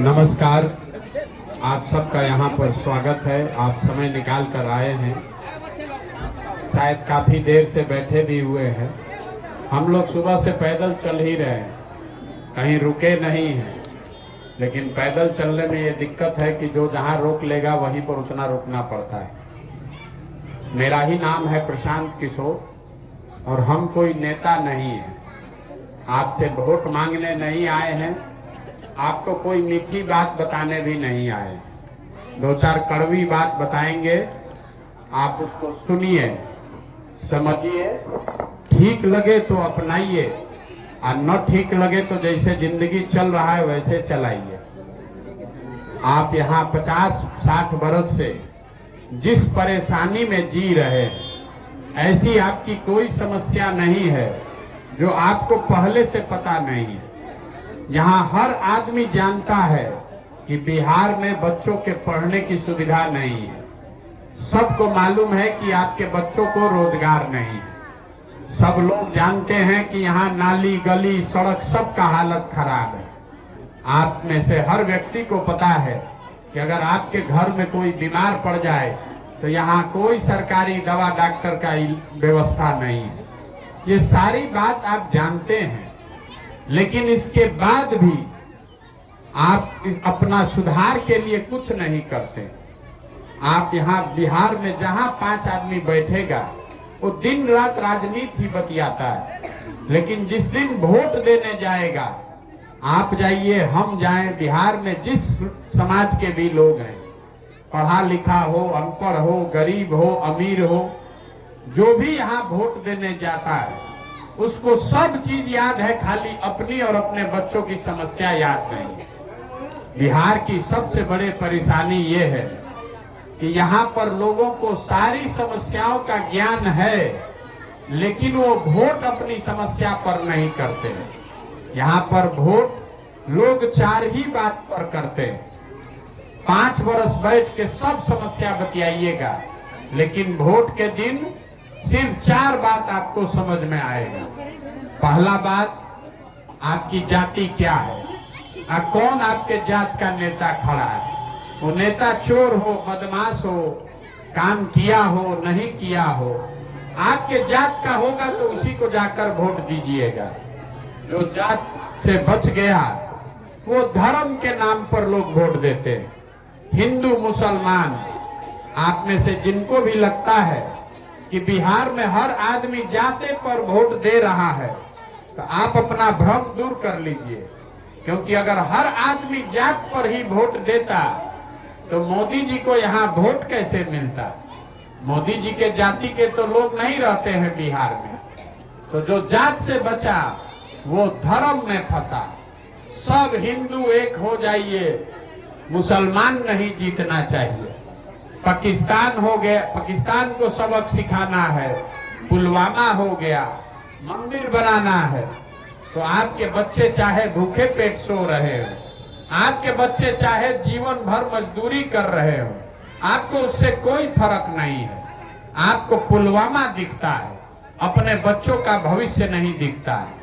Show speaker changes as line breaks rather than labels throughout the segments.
नमस्कार। आप सबका यहाँ पर स्वागत है। आप समय निकाल कर आए हैं, शायद काफ़ी देर से बैठे भी हुए हैं। हम लोग सुबह से पैदल चल ही रहे हैं, कहीं रुके नहीं हैं। लेकिन पैदल चलने में ये दिक्कत है कि जो जहाँ रोक लेगा वहीं पर उतना रुकना पड़ता है। मेरा ही नाम है प्रशांत किशोर और हम कोई नेता नहीं है। आपसे वोट मांगने नहीं आए हैं, आपको कोई मीठी बात बताने भी नहीं आए। दो चार कड़वी बात बताएंगे, आप उसको सुनिए, समझिए, ठीक लगे तो अपनाइए और न ठीक लगे तो जैसे जिंदगी चल रहा है वैसे चलाइए। आप यहाँ 50-60 बरस से जिस परेशानी में जी रहे हैं, ऐसी आपकी कोई समस्या नहीं है जो आपको पहले से पता नहीं है। यहाँ हर आदमी जानता है कि बिहार में बच्चों के पढ़ने की सुविधा नहीं है। सबको मालूम है कि आपके बच्चों को रोजगार नहीं है। सब लोग जानते हैं कि यहाँ नाली गली सड़क सबका हालत खराब है। आप में से हर व्यक्ति को पता है कि अगर आपके घर में कोई बीमार पड़ जाए तो यहाँ कोई सरकारी दवा डॉक्टर का व्यवस्था नहीं है। ये सारी बात आप जानते हैं, लेकिन इसके बाद भी आप अपना सुधार के लिए कुछ नहीं करते। आप यहाँ बिहार में जहाँ 5 आदमी बैठेगा वो दिन रात राजनीति ही बतियाता है, लेकिन जिस दिन वोट देने जाएगा, आप जाइए, हम जाएं, बिहार में जिस समाज के भी लोग हैं, पढ़ा लिखा हो, अनपढ़ हो, गरीब हो, अमीर हो, जो भी यहाँ वोट देने जाता है उसको सब चीज याद है, खाली अपनी और अपने बच्चों की समस्या याद नहीं। बिहार की सबसे बड़ी परेशानी ये है कि यहाँ पर लोगों को सारी समस्याओं का ज्ञान है, लेकिन वो वोट अपनी समस्या पर नहीं करते। यहाँ पर वोट लोग 4 ही बात पर करते हैं। 5 बरस बैठ के सब समस्या बतियाइएगा, लेकिन वोट के दिन सिर्फ 4 बात आपको समझ में आएगा। पहला बात, आपकी जाति क्या है, कौन आपके जात का नेता खड़ा है। वो नेता चोर हो, बदमाश हो, काम किया हो, नहीं किया हो, आपके जात का होगा तो उसी को जाकर वोट दीजिएगा। जो जात से बच गया वो धर्म के नाम पर लोग वोट देते हैं। हिंदू मुसलमान, आप में से जिनको भी लगता है कि बिहार में हर आदमी जाते पर वोट दे रहा है, तो आप अपना भ्रम दूर कर लीजिए, क्योंकि अगर हर आदमी जात पर ही वोट देता तो मोदी जी को यहाँ वोट कैसे मिलता। मोदी जी के जाति के तो लोग नहीं रहते हैं बिहार में। तो जो जात से बचा वो धर्म में फंसा। सब हिंदू एक हो जाइए, मुसलमान नहीं जीतना चाहिए। पाकिस्तान हो गया, पाकिस्तान को सबक सिखाना है, पुलवामा हो गया, मंदिर बनाना है, तो आपके बच्चे चाहे भूखे पेट सो रहे हो, आपके बच्चे चाहे जीवन भर मजदूरी कर रहे हो, आपको उससे कोई फर्क नहीं है। आपको पुलवामा दिखता है, अपने बच्चों का भविष्य नहीं दिखता है।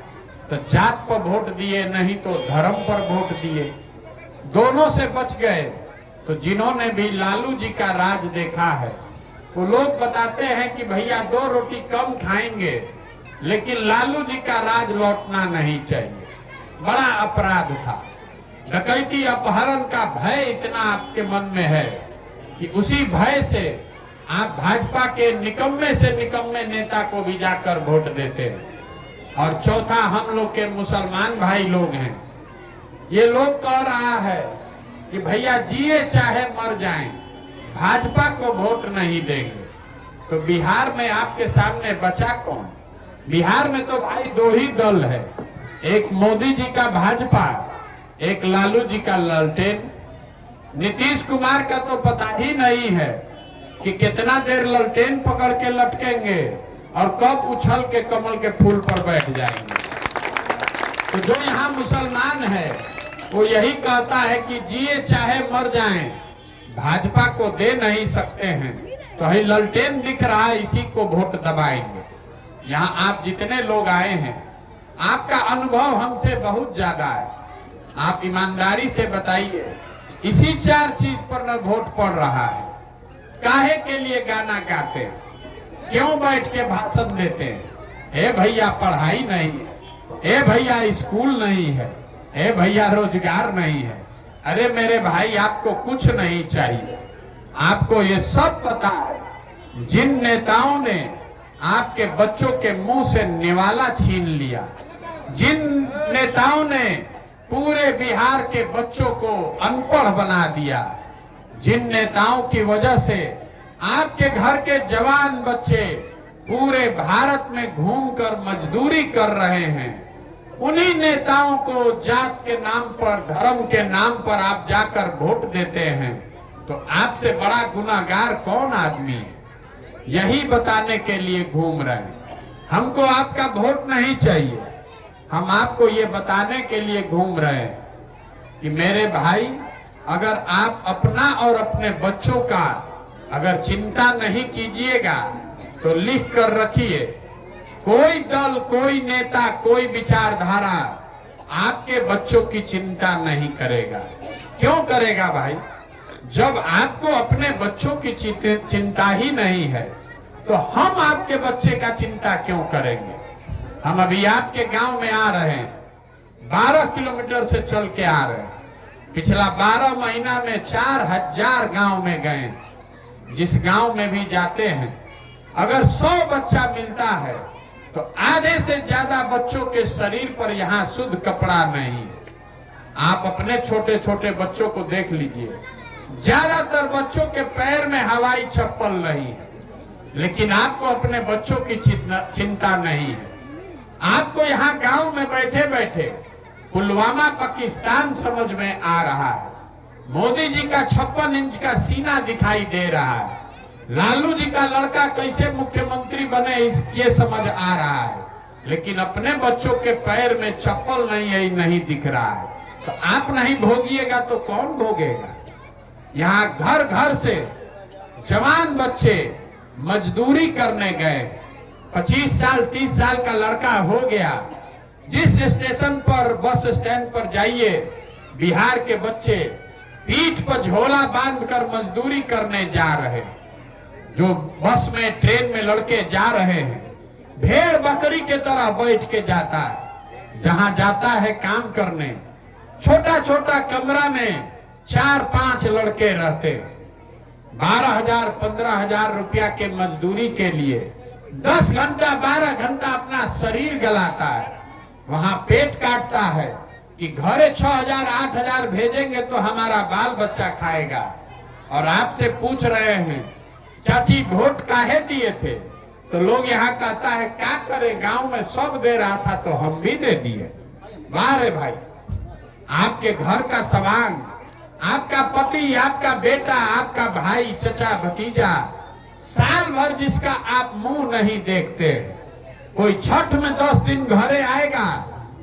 तो जात पर वोट दिए, नहीं तो धर्म पर वोट दिए, दोनों से बच गए। तो जिन्होंने भी लालू जी का राज देखा है, वो लोग बताते हैं कि भैया 2 रोटी कम खाएंगे, लेकिन लालू जी का राज लौटना नहीं चाहिए। बड़ा अपराध था। डकैती अपहरण का भय इतना आपके मन में है कि उसी भय से आप भाजपा के निकम्मे से निकम्मे नेता को भी जाकर वोट देते हैं। और चौथा, हम लोग के मुसलमान भाई लोग हैं, ये लोग कह रहा है कि भैया जिए चाहे मर जाएं, भाजपा को वोट नहीं देंगे। तो बिहार में आपके सामने बचा कौन? बिहार में तो भाई 2 ही दल है, एक मोदी जी का भाजपा, एक लालू जी का ललटेन। नीतीश कुमार का तो पता ही नहीं है कि कितना देर ललटेन पकड़ के लटकेंगे और कब उछल के कमल के फूल पर बैठ जाएंगे। तो जो यहाँ मुसलमान है वो यही कहता है कि जिए चाहे मर जाएं, भाजपा को दे नहीं सकते हैं, तो ही ललटेन दिख रहा है, इसी को वोट दबाएंगे। यहाँ आप जितने लोग आए हैं, आपका अनुभव हमसे बहुत ज्यादा है। आप ईमानदारी से बताइए, इसी 4 चीज पर न वोट पड़ रहा है। काहे के लिए गाना गाते, क्यों बैठ के भाषण देते हैं? ए भैया पढ़ाई नहीं, ए भैया स्कूल नहीं है, ए भैया रोजगार नहीं है। अरे मेरे भाई, आपको कुछ नहीं चाहिए, आपको ये सब पता है। जिन नेताओं ने आपके बच्चों के मुंह से निवाला छीन लिया, जिन नेताओं ने पूरे बिहार के बच्चों को अनपढ़ बना दिया, जिन नेताओं की वजह से आपके घर के जवान बच्चे पूरे भारत में घूमकर मजदूरी कर रहे हैं, उन्हीं नेताओं को जात के नाम पर, धर्म के नाम पर आप जाकर वोट देते हैं। तो आपसे बड़ा गुनाहगार कौन आदमी है? यही बताने के लिए घूम रहे हैं। हमको आपका वोट नहीं चाहिए, हम आपको ये बताने के लिए घूम रहे हैं कि मेरे भाई, अगर आप अपना और अपने बच्चों का अगर चिंता नहीं कीजिएगा तो लिख कर रखिए, कोई दल, कोई नेता, कोई विचारधारा आपके बच्चों की चिंता नहीं करेगा। क्यों करेगा भाई? जब आपको अपने बच्चों की चिंता ही नहीं है तो हम आपके बच्चे का चिंता क्यों करेंगे? हम अभी आपके गांव में आ रहे हैं, 12 किलोमीटर से चल के आ रहे हैं। पिछला 12 महीना में 4000 गांव में गए। जिस गांव में भी जाते हैं, अगर 100 बच्चा मिलता है तो आधे से ज्यादा बच्चों के शरीर पर यहाँ शुद्ध कपड़ा नहीं है। आप अपने छोटे छोटे बच्चों को देख लीजिए, ज्यादातर बच्चों के पैर में हवाई चप्पल नहीं है। लेकिन आपको अपने बच्चों की चिंता नहीं है। आपको यहाँ गांव में बैठे बैठे पुलवामा पाकिस्तान समझ में आ रहा है, मोदी जी का 56 इंच का सीना दिखाई दे रहा है, लालू जी का लड़का कैसे मुख्यमंत्री बने ये समझ आ रहा है, लेकिन अपने बच्चों के पैर में चप्पल नहीं है, नहीं दिख रहा है। तो आप नहीं भोगिएगा तो कौन भोगेगा? यहाँ घर घर से जवान बच्चे मजदूरी करने गए, 25 साल 30 साल का लड़का हो गया। जिस स्टेशन पर, बस स्टैंड पर जाइए, बिहार के बच्चे पीठ पर झोला बांधकर मजदूरी करने जा रहे। जो बस में, ट्रेन में लड़के जा रहे हैं, भेड़ बकरी के तरह बैठ के जाता है। जहां जाता है काम करने, छोटा छोटा कमरा में 4-5 लड़के रहते, 12,000 15,000 रुपया के मजदूरी के लिए 10 घंटा 12 घंटा अपना शरीर गलाता है, वहां पेट काटता है कि घरे 6,000 8,000 भेजेंगे तो हमारा बाल बच्चा खाएगा। और आपसे पूछ रहे हैं, चाची वोट काहे दिए थे? तो लोग यहाँ कहता है क्या करे, गांव में सब दे रहा था तो हम भी दे दिए। वाह रे भाई, आपके घर का सवांग, आपका पति, आपका बेटा, आपका भाई, चचा, भतीजा, साल भर जिसका आप मुंह नहीं देखते, कोई छठ में 10 दिन घरे आएगा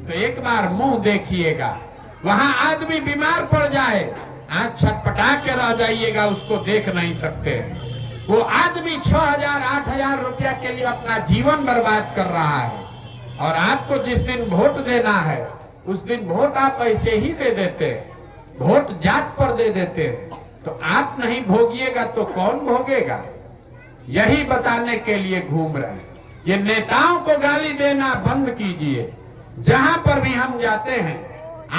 तो एक बार मुंह देखिएगा। वहां आदमी बीमार पड़ जाए, आज छटपटा के रह जाइएगा, उसको देख नहीं सकते। वो आदमी 6,000 8,000 रुपया के लिए अपना जीवन बर्बाद कर रहा है। और आपको जिस दिन वोट देना है उस दिन वोट आप ऐसे ही दे देते हैं, वोट जात पर दे देते हैं। तो आप नहीं भोगिएगा तो कौन भोगेगा? यही बताने के लिए घूम रहे हैं। ये नेताओं को गाली देना बंद कीजिए। जहां पर भी हम जाते हैं,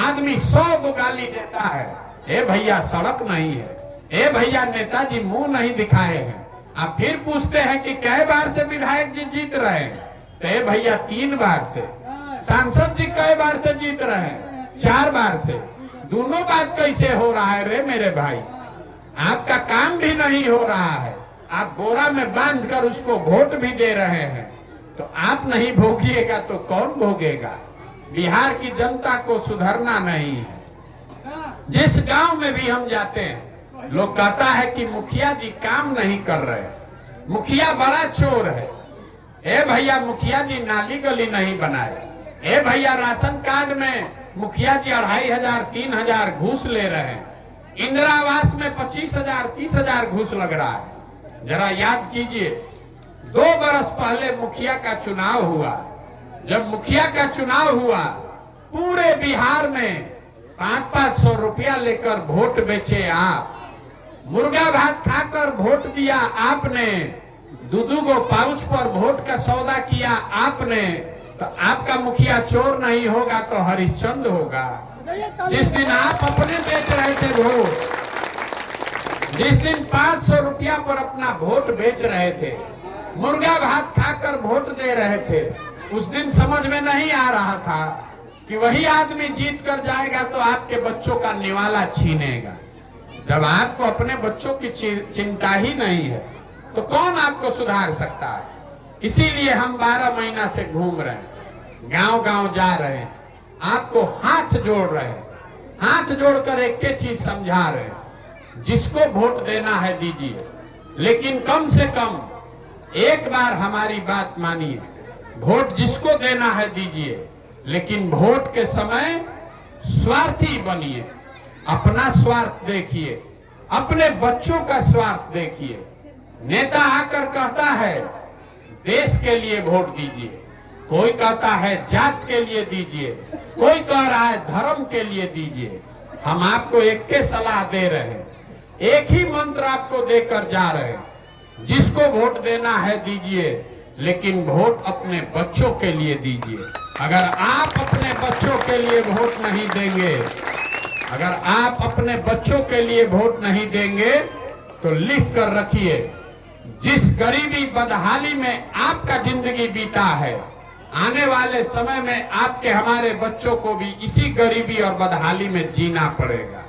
आदमी 100 को गाली देता है। ए भैया सड़क नहीं है, ए भैया नेताजी मुंह नहीं दिखाए हैं। आप फिर पूछते हैं कि कै बार से विधायक जी जीत रहे हैं? तो ए भैया 3 बार से। सांसद जी कै बार से जीत रहे हैं? 4 बार से। दोनों बात कैसे हो रहा है रे मेरे भाई? आपका काम भी नहीं हो रहा है, आप बोरा में बांधकर उसको वोट भी दे रहे हैं। तो आप नहीं भोगिएगा तो कौन भोगेगा? बिहार की जनता को सुधरना नहीं है। जिस गांव में भी हम जाते हैं, लोग कहता है कि मुखिया जी काम नहीं कर रहे, मुखिया बड़ा चोर है। ए भैया मुखिया जी नाली गली नहीं बनाए, ए भैया राशन कार्ड में मुखिया जी 2,500 3,000 घूस ले रहे हैं, इंदिरा आवास में 25,000 30,000 घूस लग रहा है। जरा याद कीजिए, 2 बरस पहले मुखिया का चुनाव हुआ। जब मुखिया का चुनाव हुआ, पूरे बिहार में 500 रुपया लेकर वोट बेचे आप, मुर्गा भात खाकर वोट दिया आपने, दूधू को पाउच पर वोट का सौदा किया आपने, तो आपका मुखिया चोर नहीं होगा तो हरिश्चंद्र होगा। जिस दिन आप अपने बेच रहे थे वोट, जिस दिन 500 रुपया पर अपना वोट बेच रहे थे, मुर्गा भात खाकर वोट दे रहे थे, उस दिन समझ में नहीं आ रहा था कि वही आदमी जीत कर जाएगा तो आपके बच्चों का निवाला छीनेगा। जब आपको अपने बच्चों की चिंता ही नहीं है तो कौन आपको सुधार सकता है। इसीलिए हम 12 महीना से घूम रहे हैं, गांव गांव जा रहे हैं, आपको हाथ जोड़ रहे हैं, हाथ जोड़कर एक के चीज समझा रहे हैं, जिसको वोट देना है दीजिए, लेकिन कम से कम एक बार हमारी बात मानिए। वोट जिसको देना है दीजिए, लेकिन वोट के समय स्वार्थी बनिए, अपना स्वार्थ देखिए, अपने बच्चों का स्वार्थ देखिए। नेता आकर कहता है देश के लिए वोट दीजिए, कोई कहता है जात के लिए दीजिए, कोई कह रहा है धर्म के लिए दीजिए। हम आपको एक के सलाह दे रहे हैं, एक ही मंत्र आपको देकर जा रहे हैं, जिसको वोट देना है दीजिए, लेकिन वोट अपने बच्चों के लिए दीजिए। अगर आप अपने बच्चों के लिए वोट नहीं देंगे, अगर आप अपने बच्चों के लिए वोट नहीं देंगे तो लिख कर रखिए, जिस गरीबी बदहाली में आपका जिंदगी बीता है, आने वाले समय में आपके हमारे बच्चों को भी इसी गरीबी और बदहाली में जीना पड़ेगा।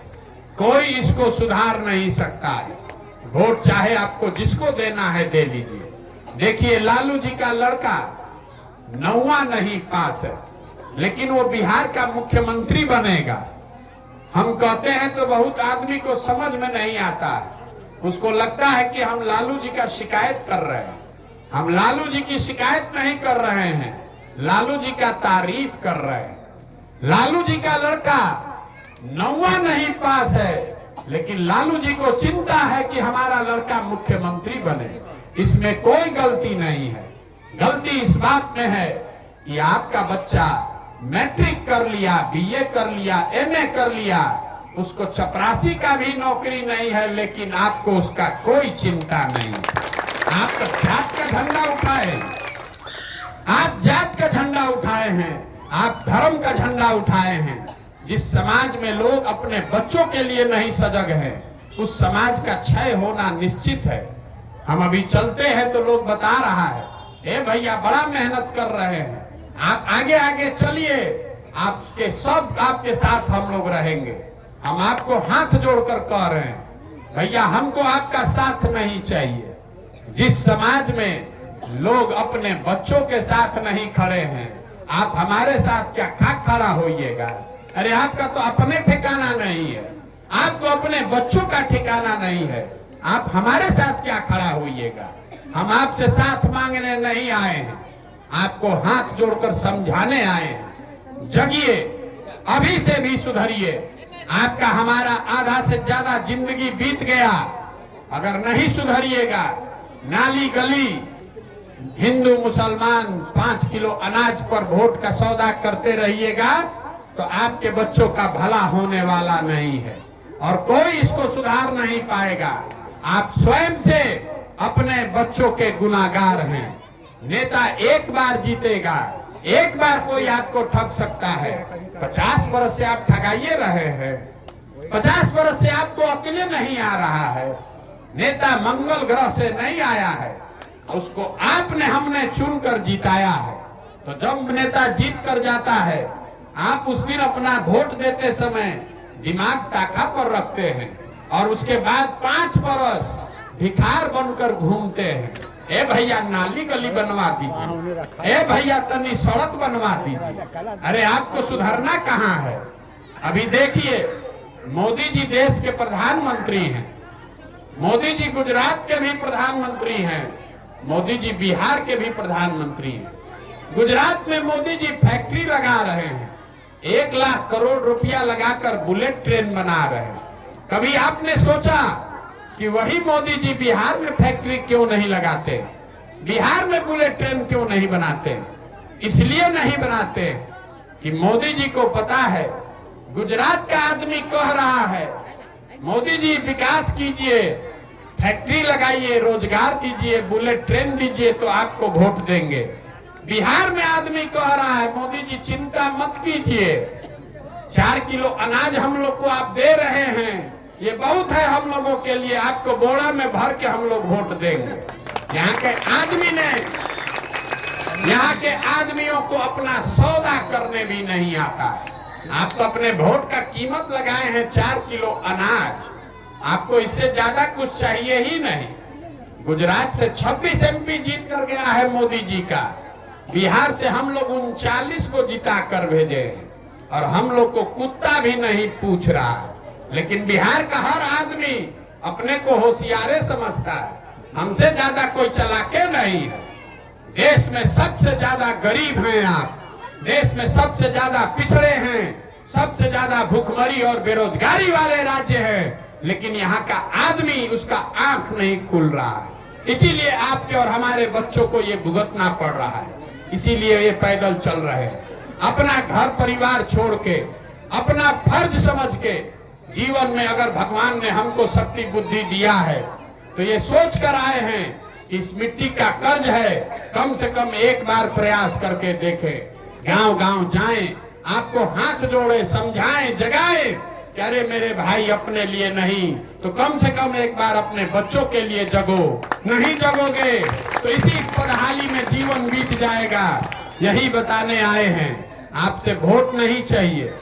कोई इसको सुधार नहीं सकता है। वोट चाहे आपको जिसको देना है दे लीजिए। देखिए लालू जी का लड़का 9वां नहीं पास है, लेकिन वो बिहार का मुख्यमंत्री बनेगा। हम कहते हैं तो बहुत आदमी को समझ में नहीं आता है, उसको लगता है कि हम लालू जी का शिकायत कर रहे हैं। हम लालू जी की शिकायत नहीं कर रहे हैं, लालू जी का तारीफ कर रहे हैं। लालू जी का लड़का 9वां नहीं पास है, लेकिन लालू जी को चिंता है कि हमारा लड़का मुख्यमंत्री बने। इसमें कोई गलती नहीं है। गलती इस बात में है कि आपका बच्चा मैट्रिक कर लिया, बीए कर लिया, एमए कर लिया, उसको चपरासी का भी नौकरी नहीं है, लेकिन आपको उसका कोई चिंता नहीं। आप तो जात का झंडा उठाए, आप जात का झंडा उठाए हैं, आप धर्म का झंडा उठाए हैं। जिस समाज में लोग अपने बच्चों के लिए नहीं सजग हैं, उस समाज का क्षय होना निश्चित है। हम अभी चलते हैं तो लोग बता रहा है, ए भैया बड़ा मेहनत कर रहे हैं, आप आगे आगे चलिए, आपके सब आपके साथ हम लोग रहेंगे। हम आपको हाथ जोड़कर कह रहे हैं, भैया हमको आपका साथ नहीं चाहिए। जिस समाज में लोग अपने बच्चों के साथ नहीं खड़े हैं, आप हमारे साथ क्या खड़ा होइएगा। अरे आपका तो अपने ठिकाना नहीं है, आपको अपने बच्चों का ठिकाना नहीं है, आप हमारे साथ क्या खड़ा होइएगा। हम आपसे साथ मांगने नहीं आए हैं, आपको हाथ जोड़कर समझाने आए हैं। जगिए, अभी से भी सुधरिए। आपका हमारा आधा से ज्यादा जिंदगी बीत गया, अगर नहीं सुधरिएगा, नाली गली हिंदू मुसलमान 5 किलो अनाज पर वोट का सौदा करते रहिएगा, तो आपके बच्चों का भला होने वाला नहीं है और कोई इसको सुधार नहीं पाएगा। आप स्वयं से अपने बच्चों के गुनाहगार हैं। नेता एक बार जीतेगा, एक बार कोई आपको ठग सकता है। 50 वर्ष से आप ठगाइए रहे हैं, 50 वर्ष से आपको अकेले नहीं आ रहा है। नेता मंगल ग्रह से नहीं आया है, उसको आपने हमने चुनकर जिताया है। तो जब नेता जीत कर जाता है, आप उस दिन अपना वोट देते समय दिमाग ताका पर रखते हैं और उसके बाद 5 वर्ष भिखार बनकर घूमते हैं। ए भैया नाली गली बनवा दीजिए, ए भैया तनी सड़क बनवा दीजिए। अरे आपको सुधरना कहाँ है। अभी देखिए, मोदी जी देश के प्रधानमंत्री हैं, मोदी जी गुजरात के भी प्रधानमंत्री हैं, मोदी जी बिहार के भी प्रधानमंत्री हैं। गुजरात में मोदी जी फैक्ट्री लगा रहे हैं, 1 लाख करोड़ रुपया लगाकर बुलेट ट्रेन बना रहे हैं। कभी आपने सोचा कि वही मोदी जी बिहार में फैक्ट्री क्यों नहीं लगाते, बिहार में बुलेट ट्रेन क्यों नहीं बनाते? इसलिए नहीं बनाते कि मोदी जी को पता है गुजरात का आदमी कह रहा है मोदी जी विकास कीजिए, फैक्ट्री लगाइए, रोजगार दीजिए, बुलेट ट्रेन दीजिए तो आपको वोट देंगे। बिहार में आदमी कह रहा है मोदी जी चिंता मत कीजिए, 4 किलो अनाज हम लोग को आप दे रहे हैं, ये बहुत है हम लोगों के लिए, आपको बोरा में भर के हम लोग वोट देंगे। यहाँ के आदमी ने, यहाँ के आदमियों को अपना सौदा करने भी नहीं आता है। आप तो अपने वोट का कीमत लगाए हैं 4 किलो अनाज, आपको इससे ज्यादा कुछ चाहिए ही नहीं। गुजरात से 26 MP जीत कर गया है मोदी जी का, बिहार से हम लोग 39 को जिता कर भेजे और हम लोग को कुत्ता भी नहीं पूछ रहा। लेकिन बिहार का हर आदमी अपने को होशियारे समझता है, हमसे ज्यादा कोई चालाके नहीं है। देश में सबसे ज्यादा गरीब हैं आप, देश में सबसे ज्यादा पिछड़े हैं, सबसे ज्यादा भूखमरी और बेरोजगारी वाले राज्य हैं, लेकिन यहाँ का आदमी उसका आंख नहीं खुल रहा है। इसीलिए आपके और हमारे बच्चों को ये भुगतना पड़ रहा है, इसीलिए ये पैदल चल रहे हैं। अपना घर परिवार छोड़ के, अपना फर्ज समझ के, जीवन में अगर भगवान ने हमको शक्ति बुद्धि दिया है तो ये सोच कर आए हैं कि इस मिट्टी का कर्ज है, कम से कम एक बार प्रयास करके देखें, गांव गांव जाएं, आपको हाथ जोड़े, समझाएं, जगाएं कि अरे मेरे भाई अपने लिए नहीं तो कम से कम एक बार अपने बच्चों के लिए जगो। नहीं जगोगे तो इसी पदहाली में जीवन बीत जाएगा। यही बताने आए हैं, आपसे वोट नहीं चाहिए,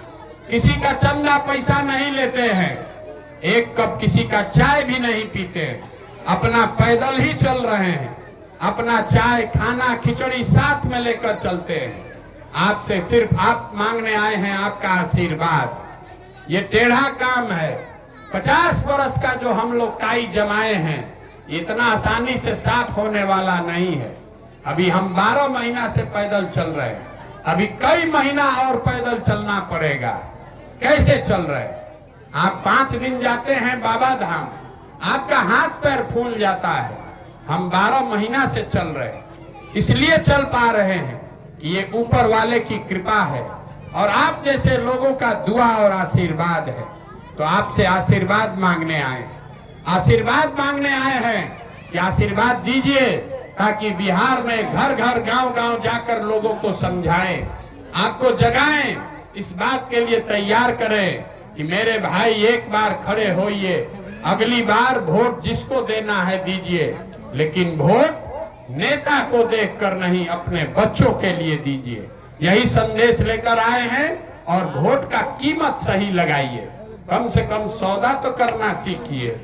किसी का चंदा पैसा नहीं लेते हैं, एक कप किसी का चाय भी नहीं पीते, अपना पैदल ही चल रहे हैं, अपना चाय खाना खिचड़ी साथ में लेकर चलते हैं। आपसे सिर्फ आप मांगने आए हैं आपका आशीर्वाद। ये टेढ़ा काम है, 50 वर्ष का जो हम लोग काई जमाए हैं, इतना आसानी से साफ होने वाला नहीं है। अभी हम 12 महीना से पैदल चल रहे हैं, अभी कई महीना और पैदल चलना पड़ेगा। कैसे चल रहे? आप 5 दिन जाते हैं बाबा धाम, आपका हाथ पैर फूल जाता है। हम 12 महीना से चल रहे हैं, इसलिए चल पा रहे हैं कि ये ऊपर वाले की कृपा है और आप जैसे लोगों का दुआ और आशीर्वाद है। तो आपसे आशीर्वाद मांगने आए हैं, आशीर्वाद मांगने आए हैं कि आशीर्वाद दीजिए ताकि बिहार में घर घर गांव गांव जाकर लोगों को समझाएं, आपको जगाएं, इस बात के लिए तैयार करें कि मेरे भाई एक बार खड़े होइए, अगली बार वोट जिसको देना है दीजिए, लेकिन वोट नेता को देखकर नहीं, अपने बच्चों के लिए दीजिए। यही संदेश लेकर आए हैं और वोट का कीमत सही लगाइए, कम से कम सौदा तो करना सीखिए।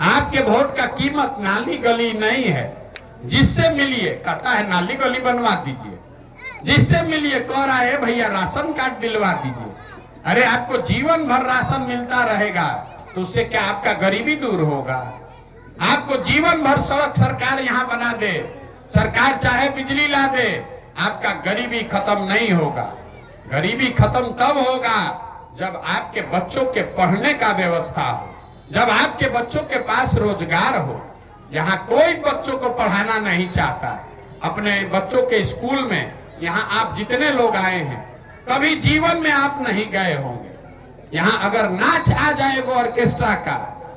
आपके वोट का कीमत नाली गली नहीं है, जिससे मिलिए कहता है नाली गली बनवा दीजिए, जिससे मिलिए कह रहा है भैया राशन कार्ड दिलवा दीजिए। अरे आपको जीवन भर राशन मिलता रहेगा तो उससे क्या आपका गरीबी दूर होगा? आपको जीवन भर सड़क सरकार यहाँ बना दे, सरकार चाहे बिजली ला दे, आपका गरीबी खत्म नहीं होगा। गरीबी खत्म तब होगा जब आपके बच्चों के पढ़ने का व्यवस्था हो, जब आपके बच्चों के पास रोजगार हो। यहाँ कोई बच्चों को पढ़ाना नहीं चाहता है, अपने बच्चों के स्कूल में यहाँ आप जितने लोग आए हैं कभी जीवन में आप नहीं गए होंगे। यहाँ अगर नाच आ जाएगा ऑर्केस्ट्रा का,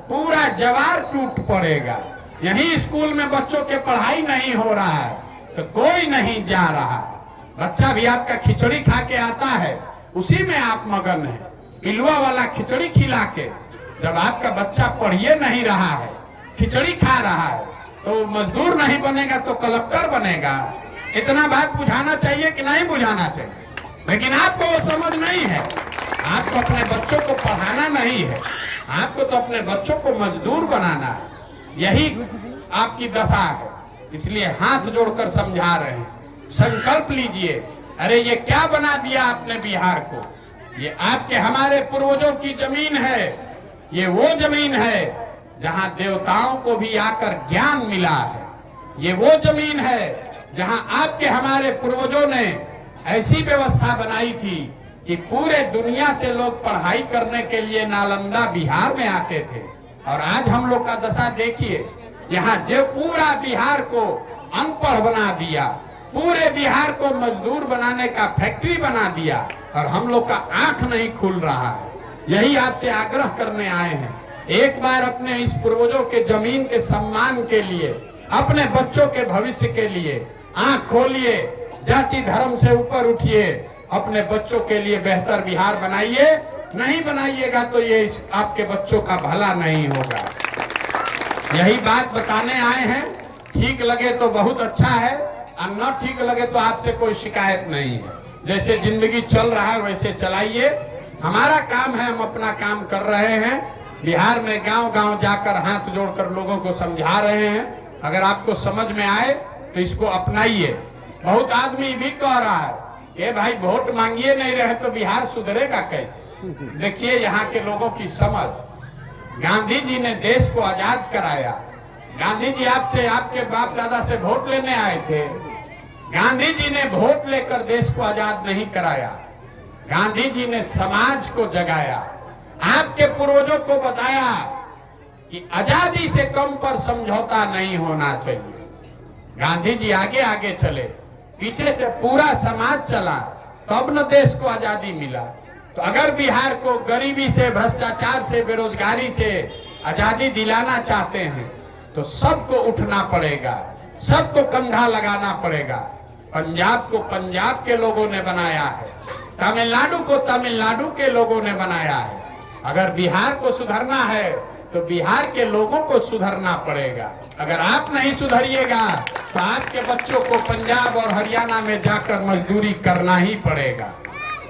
पूरा जवार टूट पड़ेगा। यही स्कूल में बच्चों के पढ़ाई नहीं हो रहा है तो कोई नहीं जा रहा। बच्चा भी आपका खिचड़ी खा के आता है, उसी में आप मगन है, पिलुआ वाला खिचड़ी खिला के। जब आपका बच्चा पढ़िए नहीं रहा है, खिचड़ी खा रहा है, तो मजदूर नहीं बनेगा तो कलेक्टर बनेगा। इतना बात बुझाना चाहिए कि नहीं बुझाना चाहिए? लेकिन आपको वो समझ नहीं है। आपको अपने बच्चों को पढ़ाना नहीं है, आपको तो अपने बच्चों को मजदूर बनाना है। यही आपकी दशा है, इसलिए हाथ जोड़कर समझा रहे हैं, संकल्प लीजिए। अरे ये क्या बना दिया आपने बिहार को? ये आपके हमारे पूर्वजों की जमीन है, ये वो जमीन है जहां देवताओं को भी आकर ज्ञान मिला है। ये वो जमीन है जहां आपके हमारे पूर्वजों ने ऐसी व्यवस्था बनाई थी कि पूरे दुनिया से लोग पढ़ाई करने के लिए नालंदा बिहार में आते थे। और आज हम लोग का दशा देखिए, यहाँ जो पूरा बिहार को अनपढ़ बना दिया, पूरे बिहार को मजदूर बनाने का फैक्ट्री बना दिया। और हम लोग का आंख नहीं खुल रहा है। यही आपसे आग्रह करने आए हैं, एक बार अपने इस पूर्वजों के जमीन के सम्मान के लिए, अपने बच्चों के भविष्य के लिए आंख खोलिए, जाति धर्म से ऊपर उठिए, अपने बच्चों के लिए बेहतर बिहार बनाइए। नहीं बनाइएगा तो ये आपके बच्चों का भला नहीं होगा। यही बात बताने आए हैं। ठीक लगे तो बहुत अच्छा है, और न ठीक लगे तो आपसे कोई शिकायत नहीं है। जैसे जिंदगी चल रहा है वैसे चलाइए। हमारा काम है, हम अपना काम कर रहे हैं। बिहार में गांव गांव जाकर हाथ जोड़कर लोगों को समझा रहे हैं। अगर आपको समझ में आए तो इसको अपनाइए। बहुत आदमी भी कह रहा है कि भाई वोट मांगिए नहीं रहे तो बिहार सुधरेगा कैसे। देखिए यहाँ के लोगों की समझ। गांधी जी ने देश को आजाद कराया। गांधी जी आपसे, आपके बाप दादा से वोट लेने आए थे। गांधी जी ने वोट लेकर देश को आजाद नहीं कराया। गांधी जी ने समाज को जगाया, आपके पूर्वजों को बताया कि आजादी से कम पर समझौता नहीं होना चाहिए। गांधी जी आगे आगे चले, पीछे से पूरा समाज चला, तब न देश को आजादी मिला। तो अगर बिहार को गरीबी से, भ्रष्टाचार से, बेरोजगारी से आजादी दिलाना चाहते हैं तो सबको उठना पड़ेगा, सबको कंधा लगाना पड़ेगा। पंजाब को पंजाब के लोगों ने बनाया है, तमिलनाडु को तमिलनाडु के लोगों ने बनाया है। अगर बिहार को सुधरना है तो बिहार के लोगों को सुधरना पड़ेगा। अगर आप नहीं सुधरिएगा तो आपके बच्चों को पंजाब और हरियाणा में जाकर मजदूरी करना ही पड़ेगा।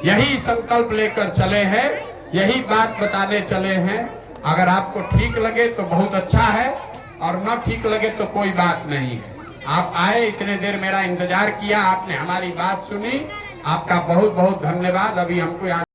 यही संकल्प लेकर चले हैं, यही बात बताने चले हैं। अगर आपको ठीक लगे तो बहुत अच्छा है, और न ठीक लगे तो कोई बात नहीं है। आप आए, इतने देर मेरा इंतजार किया, आपने हमारी बात सुनी, आपका बहुत बहुत धन्यवाद। अभी हमको यहाँ